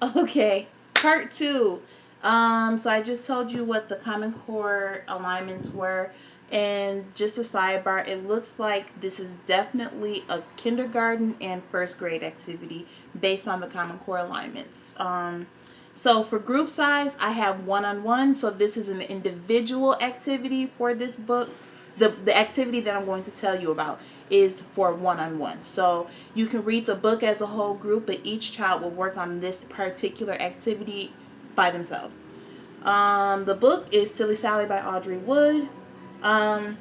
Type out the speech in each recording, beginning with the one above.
Okay, part two. So I just told you what the Common Core alignments were, and just a sidebar, it looks like this is definitely a kindergarten and first grade activity based on the Common Core alignments. So for group size, I have one-on-one. So this is an individual activity for this book. The activity that I'm going to tell you about is for one-on-one. So you can read the book as a whole group, but each child will work on this particular activity by themselves. The book is Silly Sally by Audrey Wood. Um,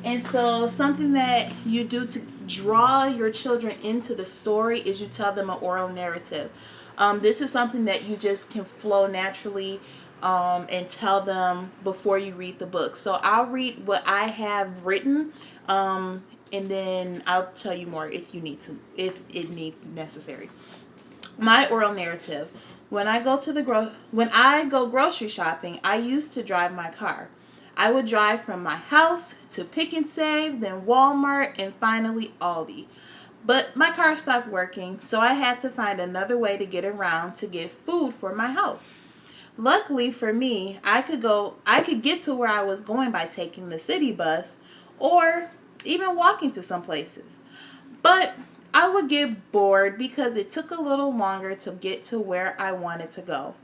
and so something that you do to draw your children into the story is you tell them an oral narrative. This is something that you just can flow naturally and tell them before you read the book. So I'll read what I have written, and then I'll tell you more if you need to, if it needs necessary. My oral narrative. When I go grocery shopping, I used to drive my car. I would drive from my house to Pick and Save, then Walmart, and finally Aldi. But my car stopped working, so I had to find another way to get around to get food for my house. Luckily for me, I could get to where I was going by taking the city bus or even walking to some places. But I would get bored because it took a little longer to get to where I wanted to go.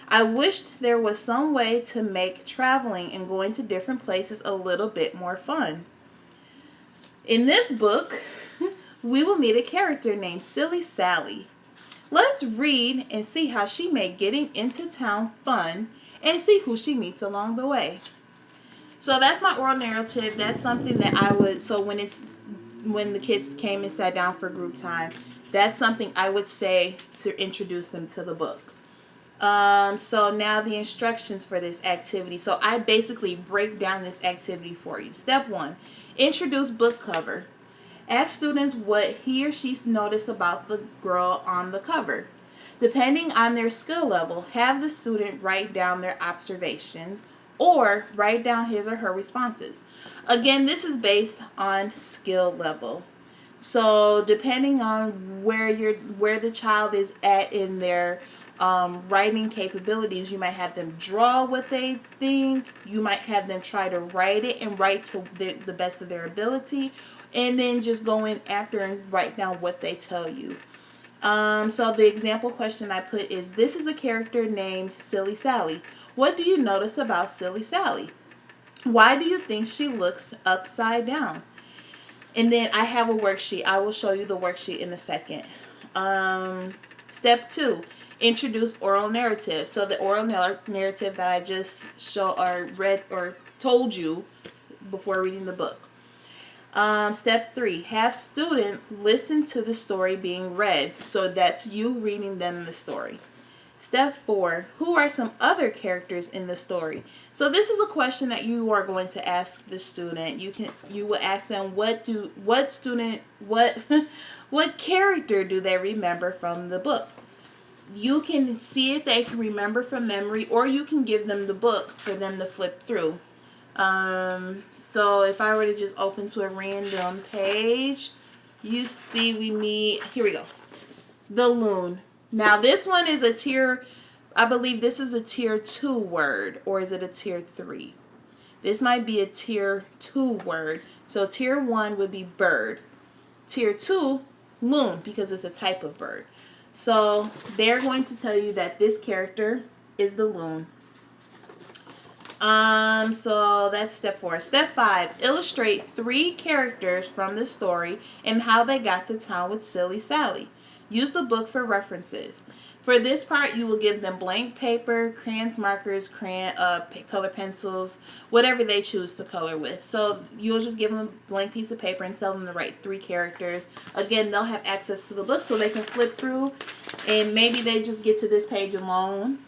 I wished there was some way to make traveling and going to different places a little bit more fun. In this book, we will meet a character named Silly Sally. Let's read and see how she made getting into town fun and see who she meets along the way. So that's my oral narrative. That's something that I would, so when the kids came and sat down for group time, that's something I would say to introduce them to the book. So now the instructions for this activity. So I basically break down this activity for you. Step 1, introduce book cover. Ask students what he or she noticed about the girl on the cover. Depending on their skill level, have the student write down their observations or write down his or her responses. Again, this is based on skill level. So depending on where the child is at in their writing capabilities, you might have them draw what they think. You might have them try to write it and write to the best of their ability, and then just go in after and write down what they tell you. So the example question I put is, this is a character named Silly Sally. What do you notice about Silly Sally? Why do you think she looks upside down? And then I have a worksheet. I will show you the worksheet in a second. Step 2, introduce oral narrative. So the oral narrative that I just read or told you before reading the book. Step 3, have student listen to the story being read. So that's you reading them the story. Step 4, who are some other characters in the story? So this is a question that you are going to ask the student. You will ask them what what character do they remember from the book? You can see if they can remember from memory, or you can give them the book for them to flip through. So if I were to just open to a random page, you see we meet, here we go, the loon. Now this one is a tier, I believe this is a tier 2 word, or is it a tier 3? This might be a tier 2 word. So tier 1 would be bird. Tier 2, loon, because it's a type of bird. So they're going to tell you that this character is the loon. So that's step 4. Step 5, illustrate 3 characters from the story and how they got to town with Silly Sally. Use the book for references. For this part, you will give them blank paper, crayons, markers, color pencils, whatever they choose to color with. So you'll just give them a blank piece of paper and tell them to write 3 characters. Again, they'll have access to the book so they can flip through, and maybe they just get to this page alone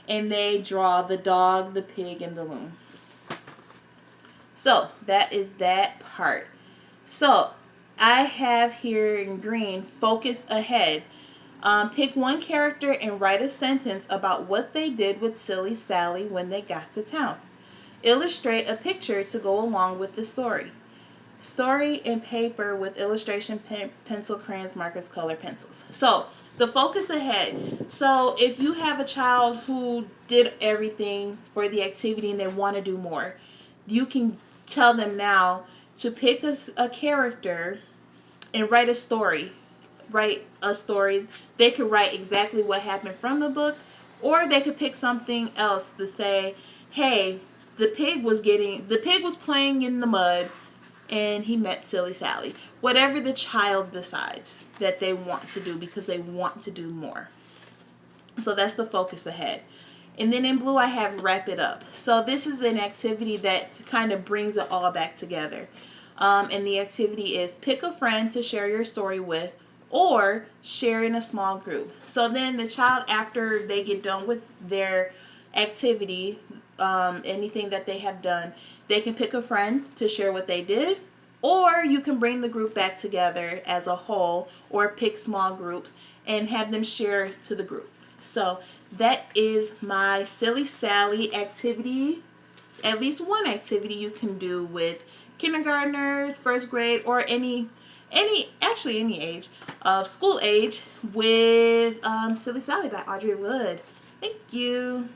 and they draw the dog, the pig, and the loon. So that is that part. So I have here in green, focus ahead. Pick one character and write a sentence about what they did with Silly Sally when they got to town. Illustrate a picture to go along with the story. Story and paper with illustration, pencil, crayons, markers, color pencils. So The focus ahead. So if you have a child who did everything for the activity and they want to do more, you can tell them now to pick a character and write a story. Write a story. They could write exactly what happened from the book, or they could pick something else to say, hey, the pig was playing in the mud and he met Silly Sally. Whatever the child decides that they want to do, because they want to do more. So that's the focus ahead. And then in blue I have wrap it up. So this is an activity that kind of brings it all back together. And the activity is pick a friend to share your story with, or share in a small group. So then the child, after they get done with their activity, anything that they have done, they can pick a friend to share what they did, or you can bring the group back together as a whole, or pick small groups and have them share to the group. So that is my Silly Sally activity. At least one activity you can do with kindergartners, first grade, or any age of school age with Silly Sally by Audrey Wood. Thank you.